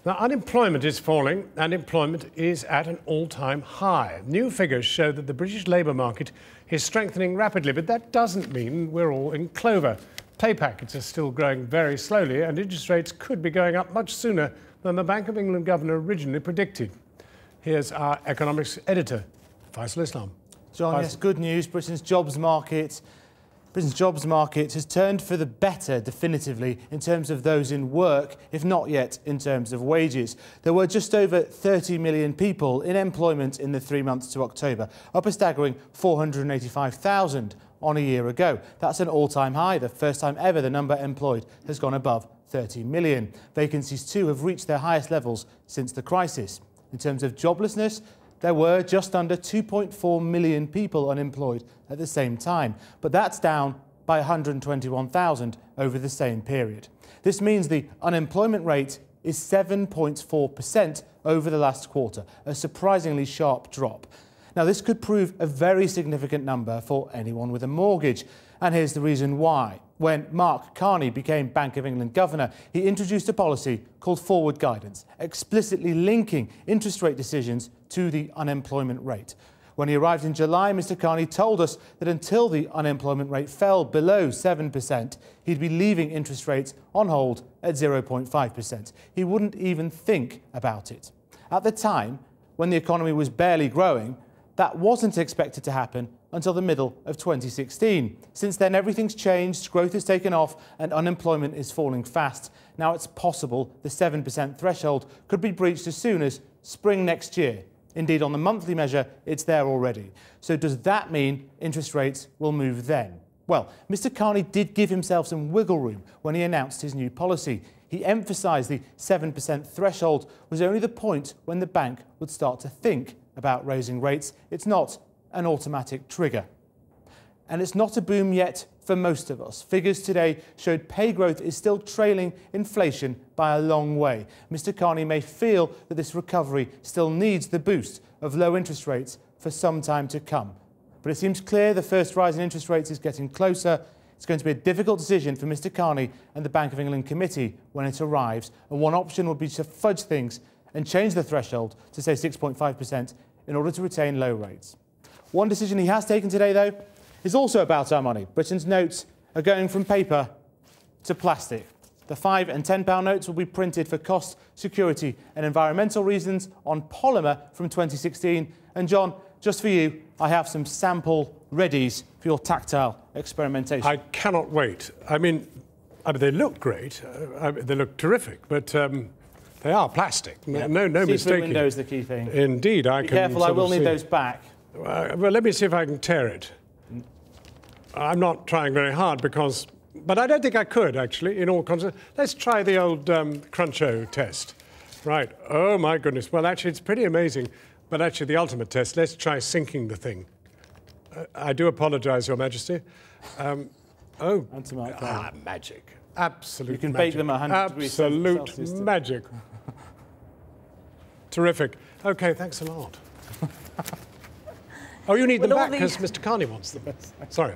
Now, unemployment is falling and employment is at an all-time high. New figures show that the British labour market is strengthening rapidly, but that doesn't mean we're all in clover. Pay packets are still growing very slowly and interest rates could be going up much sooner than the Bank of England governor originally predicted. Here's our economics editor, Faisal Islam. John, yes, good news. Britain's jobs market has turned for the better definitively in terms of those in work, if not yet in terms of wages. There were just over 30 million people in employment in the 3 months to October, up a staggering 485,000 on a year ago. That's an all-time high, the first time ever the number employed has gone above 30 million. Vacancies too have reached their highest levels since the crisis. In terms of joblessness, there were just under 2.4 million people unemployed at the same time, but that's down by 121,000 over the same period. This means the unemployment rate is 7.4% over the last quarter, a surprisingly sharp drop. Now, this could prove a very significant number for anyone with a mortgage, and here's the reason why. When Mark Carney became Bank of England governor, he introduced a policy called forward guidance, explicitly linking interest rate decisions to the unemployment rate. When he arrived in July, Mr Carney told us that until the unemployment rate fell below 7%, he'd be leaving interest rates on hold at 0.5%. He wouldn't even think about it. At the time, when the economy was barely growing, that wasn't expected to happen until the middle of 2016. Since then, everything's changed, growth has taken off and unemployment is falling fast. Now it's possible the 7% threshold could be breached as soon as spring next year. Indeed, on the monthly measure, it's there already. So does that mean interest rates will move then? Well, Mr Carney did give himself some wiggle room when he announced his new policy. He emphasised the 7% threshold was only the point when the bank would start to think about raising rates. It's not an automatic trigger. And it's not a boom yet for most of us. Figures today showed pay growth is still trailing inflation by a long way. Mr Carney may feel that this recovery still needs the boost of low interest rates for some time to come. But it seems clear the first rise in interest rates is getting closer. It's going to be a difficult decision for Mr Carney and the Bank of England committee when it arrives. And one option would be to fudge things and change the threshold to, say, 6.5% in order to retain low rates. One decision he has taken today, though, is also about our money. Britain's notes are going from paper to plastic. The £5 and £10 notes will be printed for cost, security and environmental reasons on polymer from 2016. And John, just for you, I have some sample readies for your tactile experimentation. I cannot wait. I mean they look great. They look terrific, but they are plastic. Yep. No mistaking. Window is the key thing. Indeed, I Be can. Careful, I will need those back. Well, let me see if I can tear it. I'm not trying very hard but I don't think I could, actually, in all conscience. Let's try the old Cruncho test. Right. Oh, my goodness. Well, actually, it's pretty amazing. But actually, the ultimate test, let's try sinking the thing. I do apologise, Your Majesty. Magic. Absolute You can magic. bake them 100 degrees Celsius. Absolute magic. Terrific. OK, thanks a lot. Oh, you need them back because Mr Carney wants them. Sorry.